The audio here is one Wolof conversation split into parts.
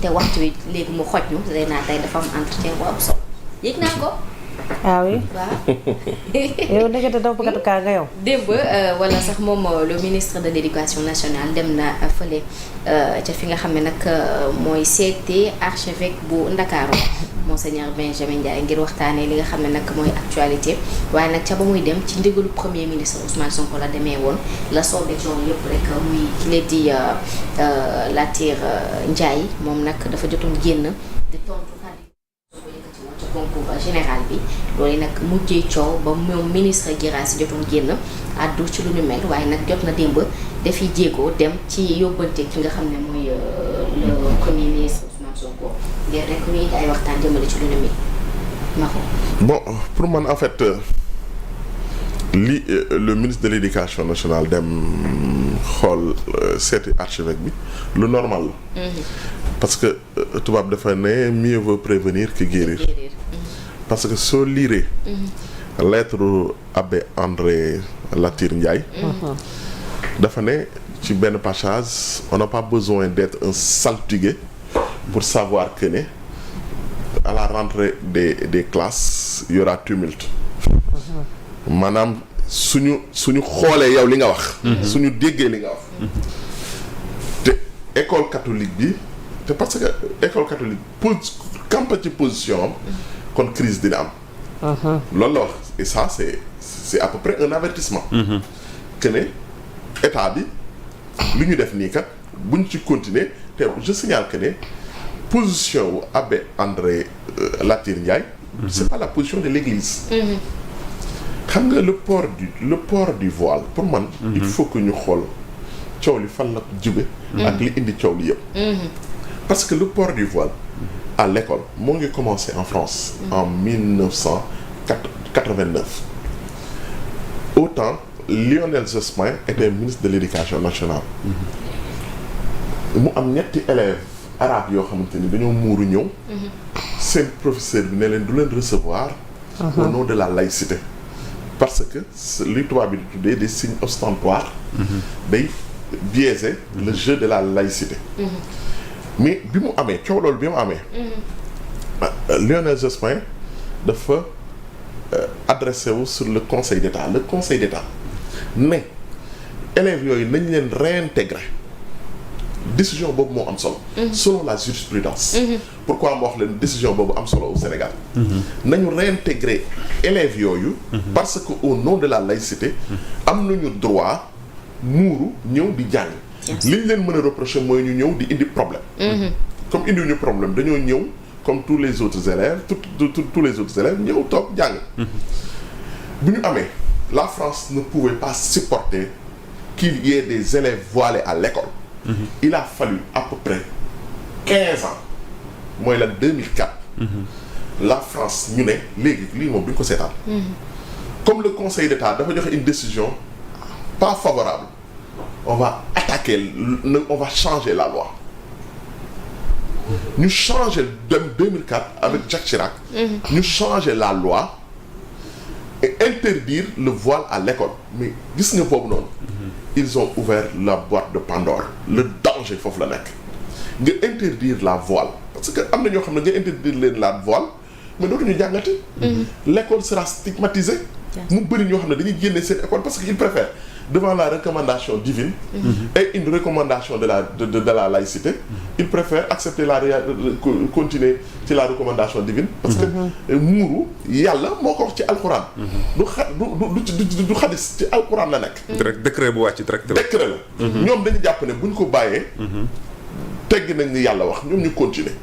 te waxtu wi léegi mu xoj ñu day naa tey dafa am entretien bu am solo yëg naa ko. ah oui waaw. yow ndekete dafa bëgg kaa nga yow. démb wala sax moom le ministre de l'éducation nationale dem na fële ca fi nga xam ne nag mooy seeti archevêque bu Ndakaaru monseigneur Benjamin Ndiaye ngir waxtaanee li nga xam ne nag mooy actualité waaye nag ca ba muy dem ci ndigalu premier ministre Ousmane Sonko la demee woon la soobee coono yëpp rek muy ki leen di Latir Ndiaye moom nag dafa jotoon génn di tontu kàddu yi ko yëkkati woon ca concours général bi loolu nag mujjee coow ba moom ministre Guirassy jotoon génn àddu ci lu ñu mel waaye nag jot na démb dafiy jéego dem ci yóbbante ki nga xam ne mooy le premier ministre Ousmane Sonko ngir rek ñu indi ay waxtaan jëmale ci lu ñu mel ma ko. Bon pour man en fait li le ministre de l'éducation nationale dem xool seeti archevêque bi lu normal la. parce que tubaab dafa ne mieux vaut prévenir que guérir. parce que soo liiree. lettre abbé André Latir Ndiaye. dafa ne ci benn passage on n'a pas besoin d'être un saltigué pour savoir que ne à la rentrée des classes il y aura tumulte. maanaam suñu xoolee yow li nga wax. suñu déggee li nga wax. te école catholique bi te parce que école catholique camp ci position am kon crise dina am. loolu la wax et ça c'est à peu près un avertissement. que ne état bi li ñu def nii kat buñ ci continuer te je signale que ne position wu abbé André Latir Ndiaye. c'est pas la position de l'église. xam nga le port du voile pour man. il faut que ñu xool coow li fan la jóge ak li indi coow li yëpp. parce que le port du voile à l'école moo ngi commencé en France en 1989. Autant Lionel Jospin était ministre de l'éducation nationale. mu am ñetti élèves arabes yoo xamante ni dañoo muuru ñëw. seen professeur bi ne leen du leen recevoir. au nom de la laïcité. parce que li tubaab bi di tuddee des signes ostentatoires. day biaiser le jeu de la laïcité. mais bi mu amee coow loolu bi mu amee. Lionel Jospin dafa adressé wu sur le conseil d'État le conseil d'État ne élèves yooyu nañ leen réintégrer décision boobu moo am solo. selon la jurisprudence. pourquoi ma wax leen décision boobu am solo au Sénégal. nañu réintégrer élèves yooyu. parce que au nom de la laïcité. am nañu droit muuru ñëw di jàng. li ñu leen mën a reprocher mooy ñu ñëw di indi problème. comme indi ñu problème dañoo ñëw comme tous les autres élèves tous les autres élèves ñëw toog jàng. bu ñu amee la France ne pouvait pas supporter qu'il y ait des élèves voilés à l'école. Il a fallu à peu près 15 ans mooy la 2004. la France ñu ne léegi lii moom duñ ko seetaan. comme le Conseil d'État dafa joxe une décision pas favorable on va attaquer on va changer la loi. ñu changer dem 2004 avec Jacques Chirac. ñu changer la loi et interdire le voile à l'école mais gis nga boobu noonu. ils ont ouvert la boîte de Pandore le danger foofu la nekk nga interdire la voile parce que am na ñoo xam ne nga interdire leen la voile mais dootuñu jàngati. l'école sera stigmatisée. mu bëri ñoo xam ne dañuy génne seen école parce que ils préfèrent devant la recommandation divine. et une recommandation de la laïcité. ils préfèrent accepter continuer ci la recommandation divine. parce que muuru yàlla moo ko wax ci alxuraan. du xadis ci alxuraan la nekk. direct décret bu wàcc direct. décret la. ñoom dañu jàpp ne buñ ko bàyyee. tegg nañ ni yàlla wax ñoom ñu continuer.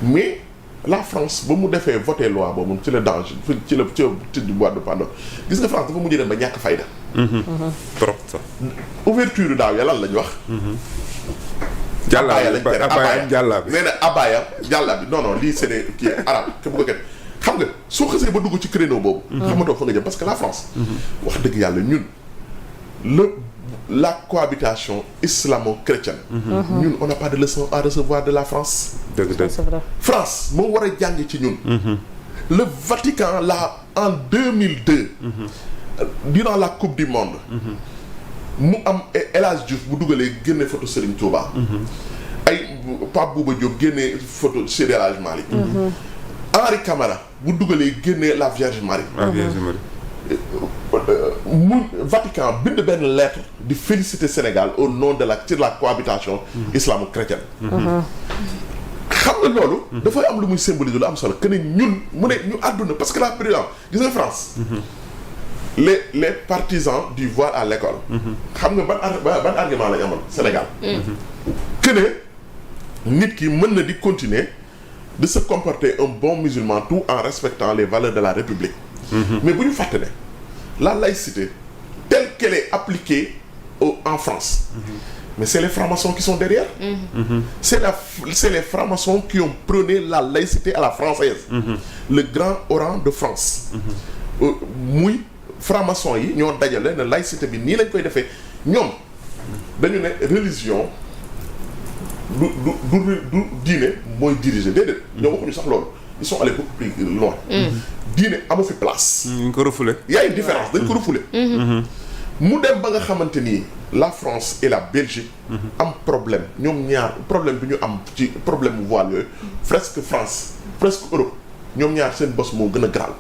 mais la France ba mu defee voté loi boobu ci la danger ci la boîte de Pandore gis nga France dafa mujj dem ba ñàkk fayda. trop sax. ouverture daaw ya lan lañ wax. jàllaa bi abaya jàllaa bi nee na abaya jàllaa bi non lii c'est des kii arabe ke bu ko ket xam nga soo xasee ba dugg ci créneau boobu. xamatoo fa nga jëm parce que la France. wax dëgg yàlla ñun la cohabitation islamo-chrétienne. ñun on n'a pas de leçon à recevoir de la France. dëgg France moo war a jàng ci ñun. le Vatican là en 2002. durant la coupe du monde. mu am El Hadj Diouf bu dugalee génne photo Serigne Touba. ay Pape Bouba Diop génnee photo Seydi El Hadji Malick. Henri Camara bu dugalee génnee la Vierge Marie. la Vierge Marie. mu Vatican bind benn lettre di féliciter Sénégal au nom de la cohabitation islamo-chrétienne. xam nga loolu. dafay am lu muy symboliser lu am solo que ne ñun mu ne ñu àdduna parce que la présidence gis nga France. les partisans du voile à l'école. xam nga ban argument lañu amoon Sénégal. que ne nit ki mën na di continuer de se comporter un bon musulman tout en respectant les valeurs de la République. Mais bu ñu fàtte ne la laïcité telle qu'elle est appliquée en France. Mais c'est les francs-maçons qui sont derrière. C'est les francs-maçons qui ont prôné la laïcité à la française. Le grand Oran de France. muy francs-maçons yi ñoo dajale ne laïcité bi nii lañ koy defee ñoom dañu ne religion du diine mooy diriger déedéet. ñoom waxuñu sax loolu ils sont allés beaucoup plus loin. diine amu fi place. ñu ko refoulé. y a une différence dañ ko refoulé. mu dem ba nga xamante ni la France et la Belgique. am problème ñoom ñaar problème bi ñu am ci problème mu voile yooyu. presque France presque Europe ñoom ñaar seen bos moo gën a graal.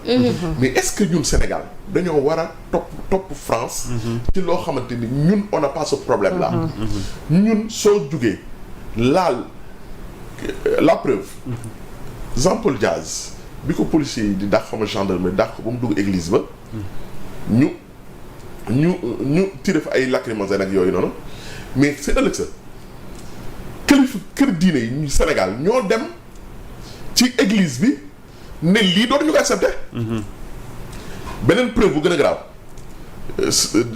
mais est-ce que ñun Sénégal dañoo war a topp France. ci loo xamante ni ñun on n'a pas ce problème là. ñun soo jugee laal la preuve. Jean-Paul Diaz bi ko policiers yi di dàq xama gendarmerie dàq ko ba mu dugg église ba. ñu tiré fa ay lacrymogènes ak yooyu noonu mais c'est ëllëg sa kilifa kër diine yi Sénégal ñoo dem ci église bi ne lii dootuñu ko accepté. beneen preuve bu gën a grave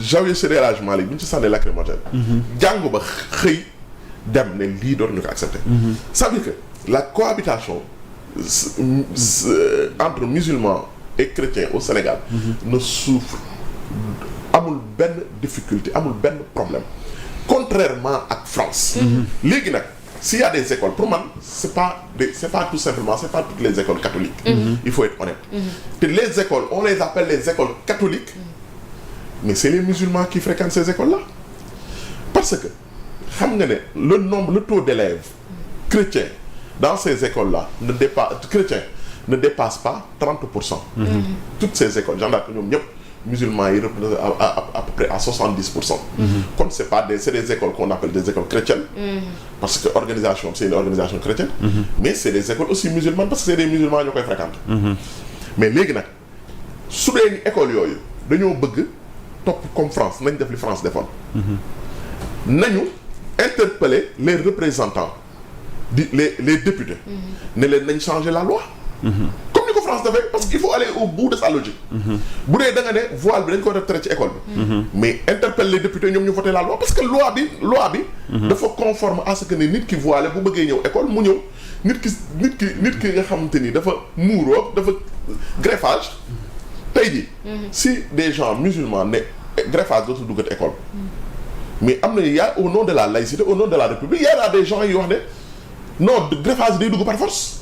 Zawiya Seydi El Hadji Malick bi ñu ci sànnee lacrymogène. jàngu ba xëy dem ne lii dootuñu ko accepté. ça veut dire que la cohabitation entre musulmans et chrétiens au Sénégal. ne souffre. amul benn difficulté amul benn problème contrairement ak France. léegi nag s'il y a des écoles pour man c'est pas tout simplement c'est pas toutes les écoles catholiques. Il faut être honnête. te les écoles on les appelle les écoles catholiques. mais c'est les musulmans qui fréquentent ces écoles là parce que xam nga ne le taux d'élèves chrétiens dans ces écoles là ne dépasse pas 30%. toutes ces écoles gendarme ñoom ñëpp. musulmans yi représentent à peu près à 70%. Comme c'est des écoles qu'on appelle des écoles chrétiennes. Parce que organisation c'est une organisation chrétienne. Mais c'est des écoles aussi musulmanes parce que c'est des musulmans ñoo koy fréquenter. mais léegi nag su dee école yooyu dañoo bëgg topp comme France nañ def li France defoon. nañu interpeller les représentants les députés. ne leen nañ changer la loi. comme ni ko France dafay parce qu'il faut aller au bout de sa logique. bu dee da nga ne voile bi dañ ko retraité ci école bi. mais interpelle les députés ñoom ñu voté la loi parce que loi bi. dafa conforme à ce que ne nit ki voilé bu bëggee ñëw école mu ñëw nit ki nga xamante ni dafa muuroo dafa greffage. tey jii. si des gens musulmans ne greffage dootul duggat école. mais am na au nom de la laïcité au nom de la république y a des gens yi wax ne non greffage day dugg par force.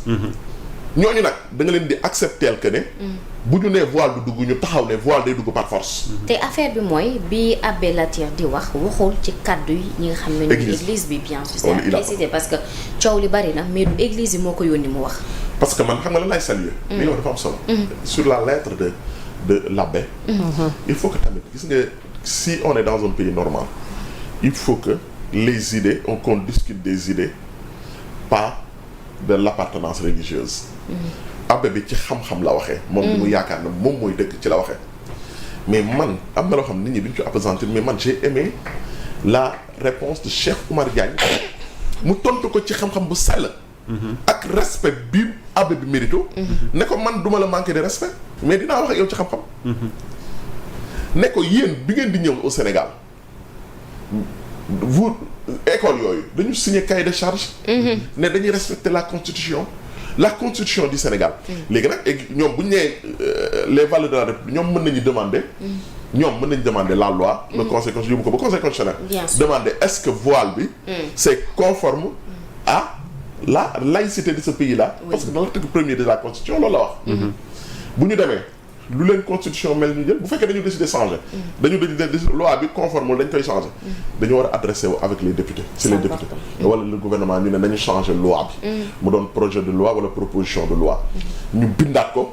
ñooñu nag da nga leen di accepter que ne. bu ñu nee voile du dugg ñu taxaw ne voile day dugg par force. te affaire bi mooy bi Abbé Latyr di waxul ci kaddu yi ñi nga xam ne. église bi bien sûr. c'est précisé parce que coow li bari na mais du église bi moo ko yónni mu wax. parce que man xam nga lan laay saluer. li nga wax dafa am solo. sur la lettre de l'abbé. il faut que tamit gis nga si on est dans un pays normal il faut que les idées qu'on discute des idées pas de l'appartenance religieuse. abbé bi ci xam-xam la waxee. moom li mu yaakaar na moom mooy dëgg ci la waxee. mais man am na loo xam nit ñi bi ñu ci appesantir mais man j'ai aimé la réponse de Cheikh Oumar Diagne mu tontu ko ci xam-xam bu sell. ak respect bi abbé bi mérito. ne ko man duma la manquer de respect mais dinaa wax ak yow ci xam-xam. ne ko yéen bi ngeen di ñëw au Sénégal vous école yooyu dañu signer cahier de charge. ne dañuy respecter la constitution du Sénégal. léegi nag ñoom bu ñu nee les valeurs de la République ñoom mën nañu demander la loi. le conseil constitutionnel yóbbu ko ba conseil constitutionnel. demander est-ce que voile bi. c'est conforme à la laïcité de ce pays-là. parce que dans l'article 1er de la constitution loolu la wax. bu ñu demee lu leen constitution mel ñu jël bu fekkee dañu décider changer. dañu décider loi bi conforme dañ koy changer. dañu war a adressé wu avec les députés. c'est les députés wala le gouvernement ñu ne nañu changer loi bi. mu doon projet de loi wala proposition de loi. ñu bindaat ko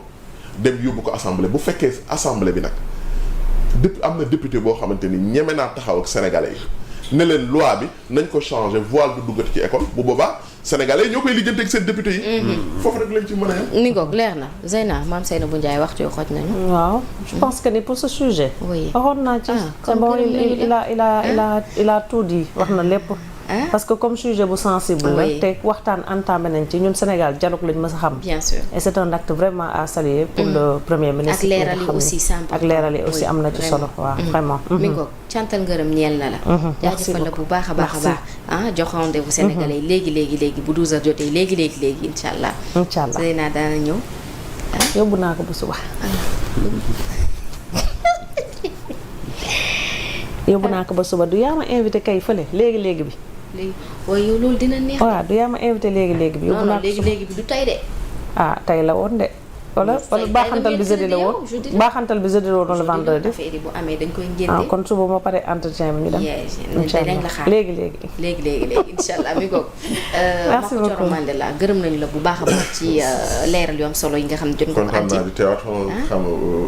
dem yóbbu ko assemblée bu fekkee assemblée bi nag am na député boo xamante ni ñeme naa taxaw ak sénégalais yi ne leen loi bi nañ ko changer voile du duggati ci école bu boobaa. Sénégalais ñoo koy lijjanti ak seen député yi. foofu rek lañ ci mën a yem. ni ngoog leer na Zeyna maam Seynabou Ndiaye waxtu yu xoj nañu. waaw je pense que ni pour ce sujet. oui waxoon naa ci. c'est bon il a tout dit wax na lépp. parce que comme sujet bu sensible la. te waxtaan entamé nañ ci ñun Sénégal dialogue lañ mës a xam. bien sûr et c'est un acte vraiment à saluer pour le premier ministre. ak leeral yi aussi simple. ak leeral yi aussi am na ci solo waaw vraiment. mi ngoog cantal ngërëm ñeel na la. jaajëfal la bu baax a baax a baax. jox rendez-vous sénégalais léegi bu 12h jotee léegi incha allah. incha allah Zeyna daana ñëw. yóbbu naa ko ba suba. yóbbu naa ko ba suba du yaa ma invité kay fële léegi bi. léegi waaye yow loolu dina neex. waaw du yaa ma invité léegi bi. yóbbu naa ko suba léegi bi du tay de. tey la woon de. wala baaxantal bi jeudi la woon baaxantal bi jeudi la woon wala vendredi. affaire yi bu amee dañ koy ngénte. kon suba ma pare entretien bi ñu dem. incha allah léegi. incha allah mi ko. merci beaucoup Coro Mandela gërëm nañu la bu baax a baax ci leeral yu am solo yi nga xam ne jot nga ko am ci. kontaan naa di teewaat xam